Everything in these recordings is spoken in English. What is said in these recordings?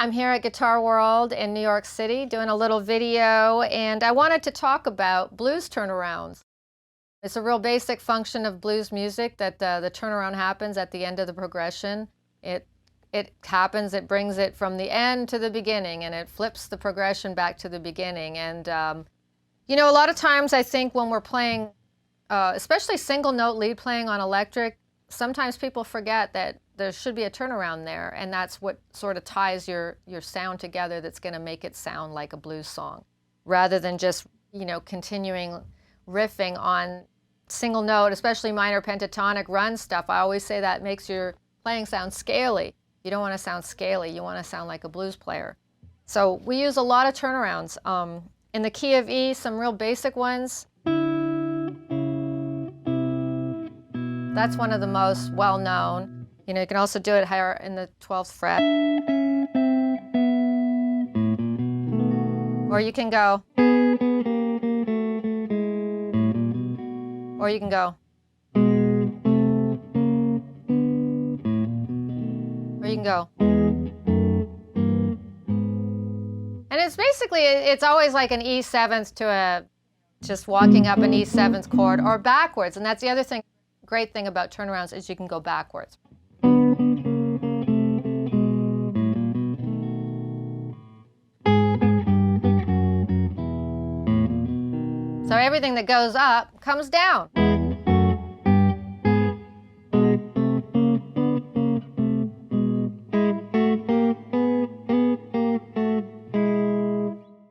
I'm here at Guitar World in New York City doing a little video, and I wanted to talk about blues turnarounds. It's a real basic function of blues music that the turnaround happens at the end of the progression. It happens, it brings it from the end to the beginning, and it flips the progression back to the beginning. And you know, a lot of times I think when we're playing, especially single note lead playing on electric, sometimes people forget that there should be a turnaround there, and that's what sort of ties your sound together, that's going to make it sound like a blues song, rather than just, you know, continuing riffing on single note, especially minor pentatonic run stuff. I always say that makes your playing sound scaly. You don't want to sound scaly, you want to sound like a blues player. So we use a lot of turnarounds. In the key of E, some real basic ones. That's one of the most well-known. You know, you can also do it higher in the 12th fret. Or you can go. Or you can go. Or you can go. And it's basically, it's always like an E7th to a, just walking up an E7th chord, or backwards. And that's the other thing, great thing about turnarounds, is you can go backwards. So everything that goes up comes down.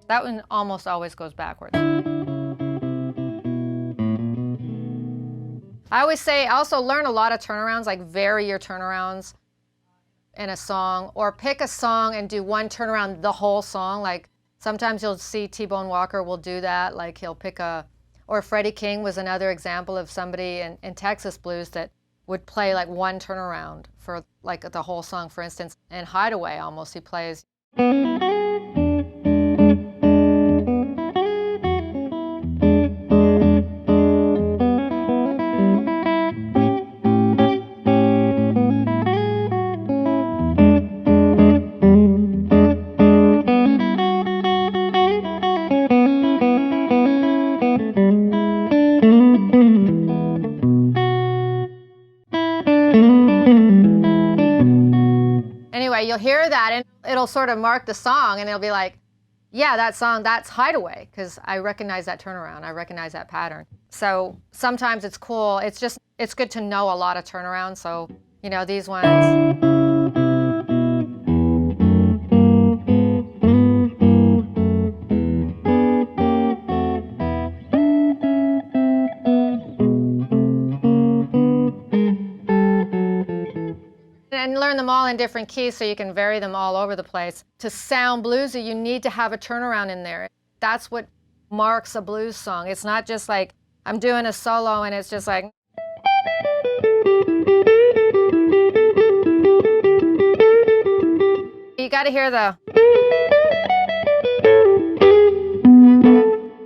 That one almost always goes backwards. I always say, also learn a lot of turnarounds, like vary your turnarounds in a song, or pick a song and do one turnaround the whole song. Like sometimes you'll see T-Bone Walker will do that, like he'll pick a, or Freddie King was another example of somebody in Texas blues that would play like one turnaround for like the whole song. For instance, in Hideaway almost, he plays. Anyway, you'll hear that and it'll sort of mark the song, and it'll be like, yeah, that song, that's Hideaway, because I recognize that turnaround, I recognize that pattern. So sometimes it's cool, it's good to know a lot of turnarounds. So, you know, these ones. And learn them all in different keys so you can vary them all over the place. To sound bluesy, you need to have a turnaround in there. That's what marks a blues song. It's not just like I'm doing a solo and it's just like. You got to hear the.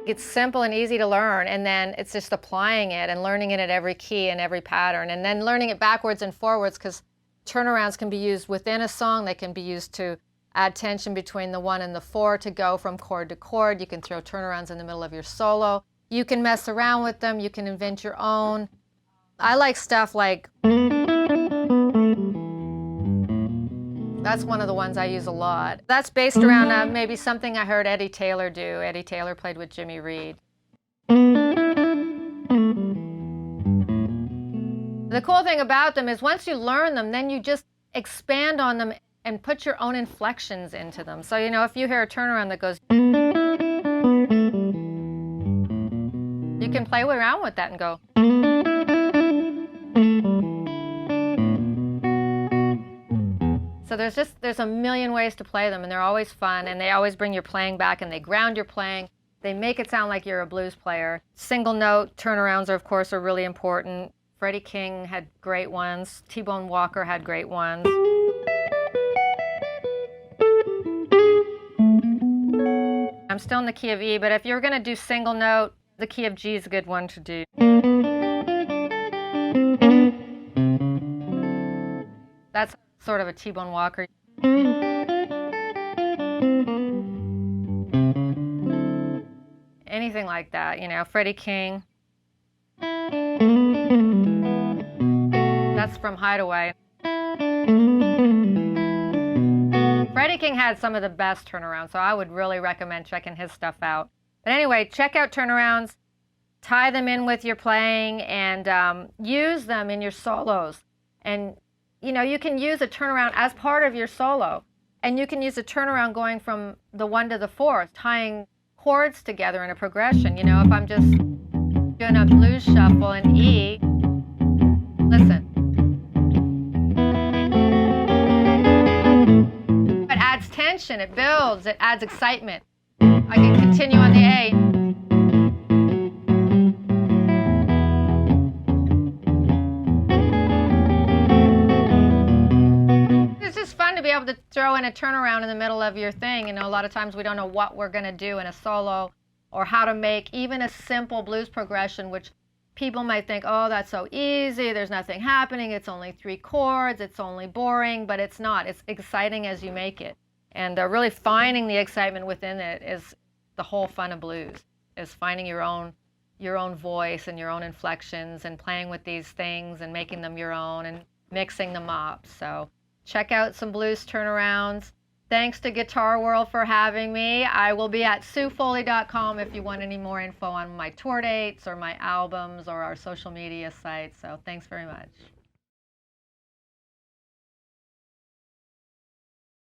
It's simple and easy to learn, and then it's just applying it and learning it at every key and every pattern, and then learning it backwards and forwards, because turnarounds can be used within a song. They can be used to add tension between the 1 and the 4 to go from chord to chord. You can throw turnarounds in the middle of your solo. You can mess around with them. You can invent your own. I like stuff like, that's one of the ones I use a lot. That's based around maybe something I heard Eddie Taylor do. Eddie Taylor played with Jimmy Reed. The cool thing about them is once you learn them, then you just expand on them and put your own inflections into them. So, you know, if you hear a turnaround that goes, you can play around with that and go. So there's a million ways to play them, and they're always fun, and they always bring your playing back, and they ground your playing. They make it sound like you're a blues player. Single note turnarounds, of course, are really important. Freddie King had great ones. T-Bone Walker had great ones. I'm still in the key of E, but if you're going to do single note, the key of G is a good one to do. That's sort of a T-Bone Walker. anything like that, you know, Freddie King. That's from Hideaway. Freddie King had some of the best turnarounds, so I would really recommend checking his stuff out. But anyway, check out turnarounds, tie them in with your playing, and use them in your solos. And, you know, you can use a turnaround as part of your solo. And you can use a turnaround going from the 1 to the 4th, tying chords together in a progression. You know, if I'm just doing a blues shuffle in E, listen. It adds tension, it builds, it adds excitement. I can continue on the A. It's just fun to be able to throw in a turnaround in the middle of your thing. You know, a lot of times we don't know what we're going to do in a solo or how to make even a simple blues progression, which people might think, oh, that's so easy, there's nothing happening, it's only 3 chords, it's only boring, but it's not. It's exciting as you make it. And really finding the excitement within it is the whole fun of blues, is finding your own voice and your own inflections and playing with these things and making them your own and mixing them up. So check out some blues turnarounds. Thanks to Guitar World for having me. I will be at SueFoley.com if you want any more info on my tour dates or my albums or our social media sites. So thanks very much.